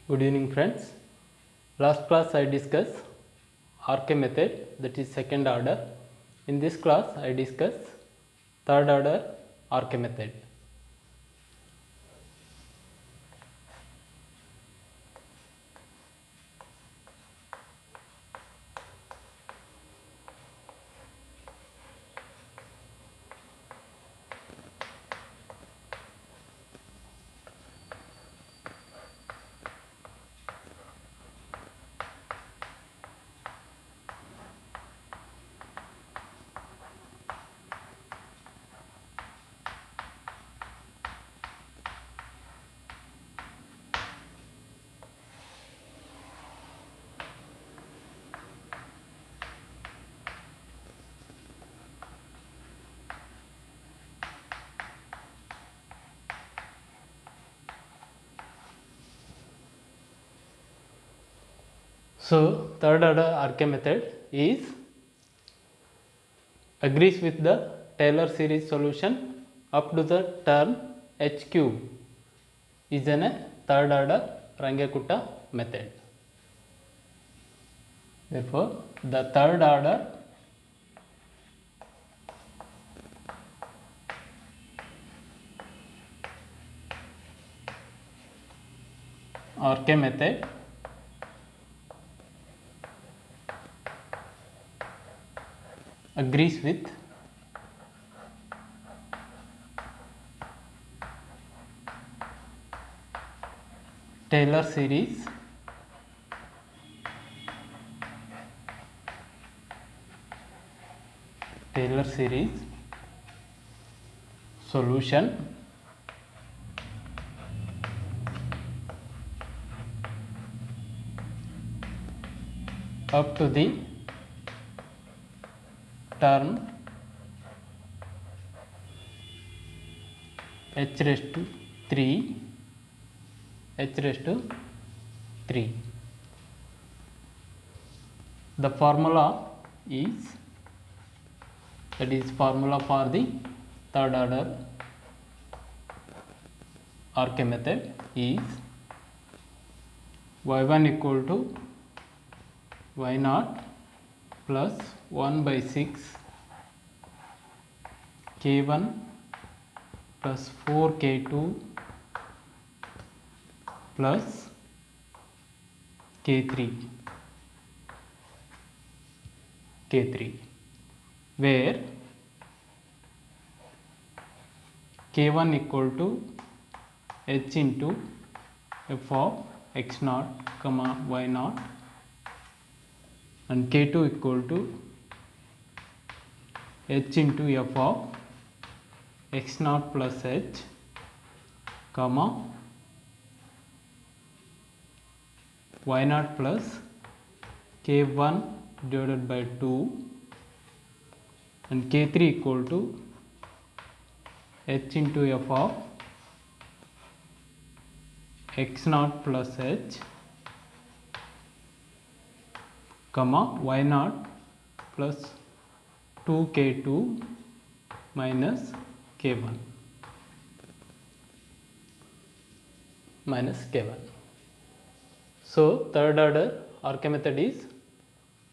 Good evening friends. Last class I discussed RK method, that is second order. In this class I discuss third order RK method. So third order RK method is agrees with the Taylor series solution up to the term h cube is a third order Runge-Kutta method. Therefore, the third order RK method agrees with Taylor series solution up to the term h raised to 3 h raised to 3. The formula is, that is formula for the third order RK method is y1 equal to y0 plus 1 by 6 k1 plus 4 k2 plus k3 where k1 equal to h into f of x naught comma y naught and k2 equal to h into f of x naught plus h comma y naught plus k1 divided by 2 and k3 equal to h into f of x naught plus h comma y naught plus 2k2 minus k1 minus k1. So third order RK method is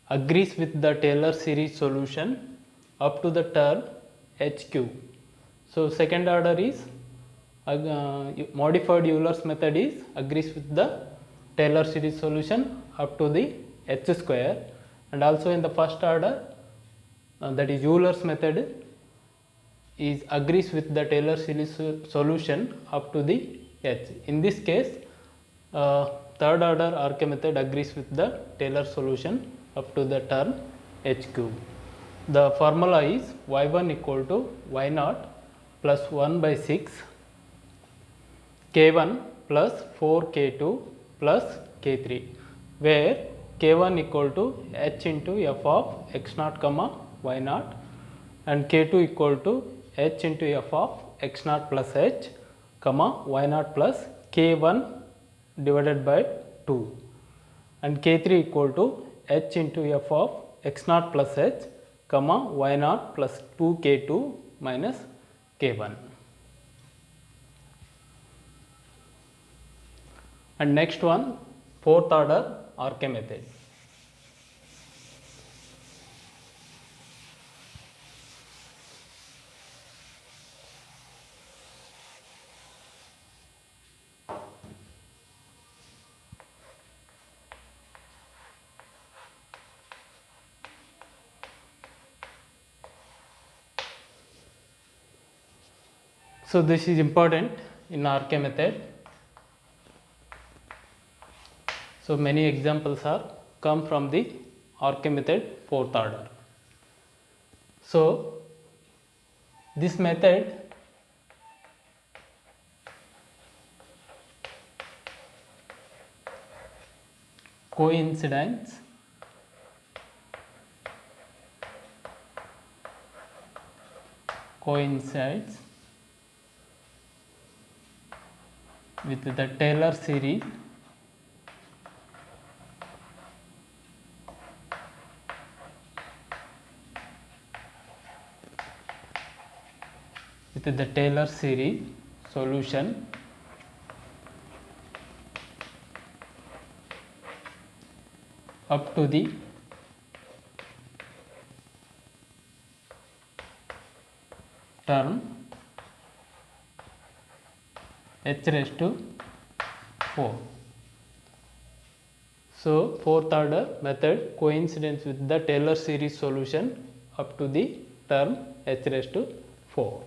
agrees with the Taylor series solution up to the term h cube. So second order is modified Euler's method is agrees with the Taylor series solution up to the h square, and also in the first order that is Euler's method is agrees with the Taylor series solution up to the h. In this case third order RK method agrees with the Taylor solution up to the term h cube. The formula is y1 equal to y0 plus 1 by 6 k1 plus 4 k2 plus k3 where k1 equal to h into f of x naught comma y naught and k2 equal to h into f of x naught plus h comma y naught plus k1 divided by 2 and k3 equal to h into f of x naught plus h comma y naught plus 2 k2 minus k1. And next one, fourth order RK method. So this is important in RK method. So many examples are come from the RK method fourth order. So this method coincides with the Taylor series solution up to the term h raised to 4. So fourth order method coincides with the Taylor series solution up to the term h raised to 4.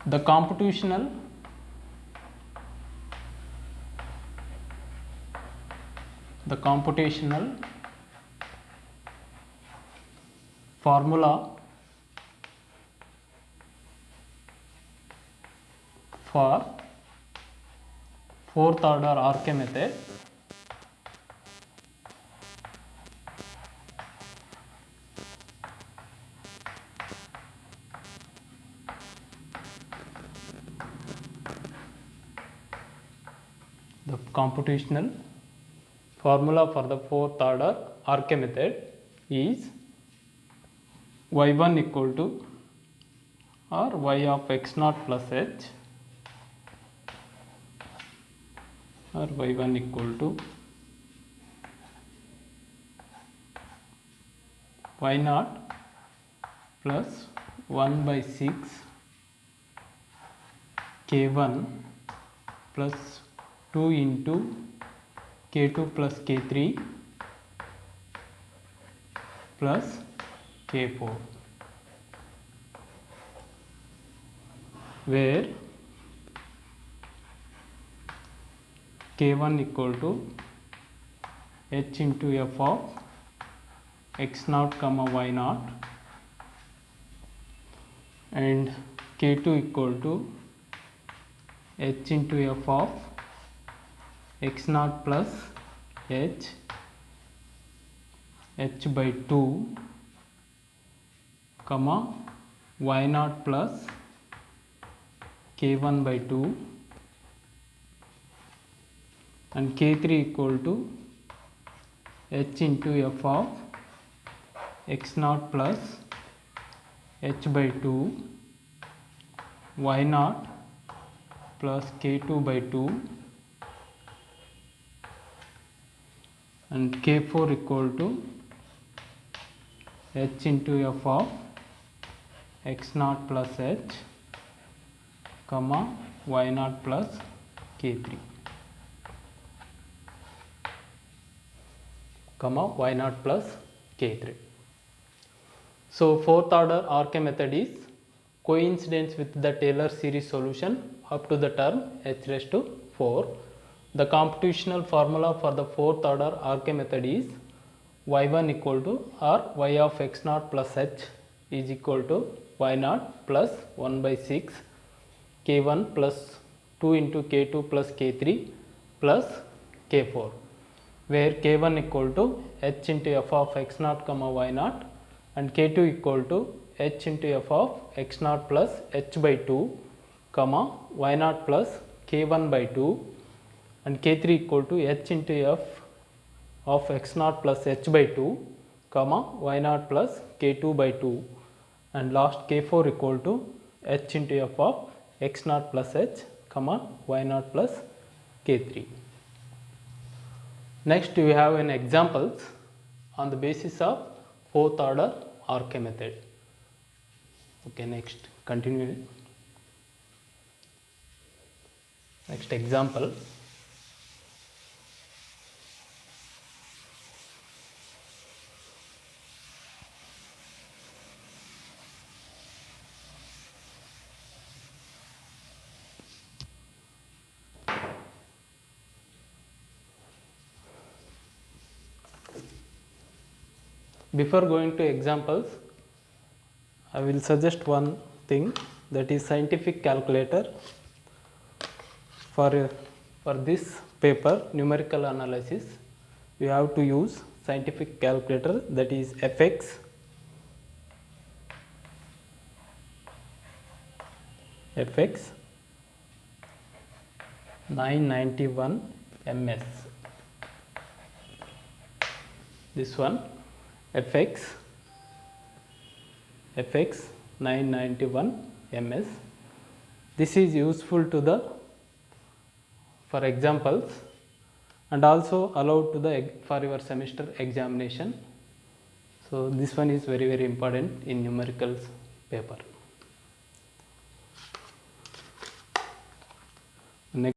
The computational formula for fourth order RK method is y1 equal to or y of x naught plus h or y1 equal to y naught plus 1 by 6 k1 plus 2 into k2 plus k3 plus k4, where k1 equal to h into f of x naught comma y naught and k2 equal to h into f of x naught plus h by 2 comma y naught plus k1 by 2 and k3 equal to h into f of x naught plus h by 2 y naught plus k2 by 2 and k4 equal to h into f of x naught plus h comma y naught plus k3 comma y naught plus k3. So fourth order RK method is coincidence with the Taylor series solution up to the term h raised to 4. The computational formula for the fourth order RK method is y1 equal to or y of x naught plus h is equal to y naught plus 1 by 6 k1 plus 2 into k2 plus k3 plus k4, where k1 equal to h into f of x naught comma y naught and k2 equal to h into f of x naught plus h by 2 comma y naught plus k1 by 2 and k3 equal to h into f of x naught plus h by 2 comma y naught plus k2 by 2 and last k4 equal to h into f of x naught plus h comma y naught plus K3. Next we have an examples on the basis of fourth order RK method. Okay, next continue. Next example. Before going to examples, I will suggest one thing, that is scientific calculator. For this paper, numerical analysis, we have to use scientific calculator, that is FX, FX 991 MS. This one FX 991 MS. This is useful to the for examples and also allowed to the for your semester examination. So this one is very important in numericals paper.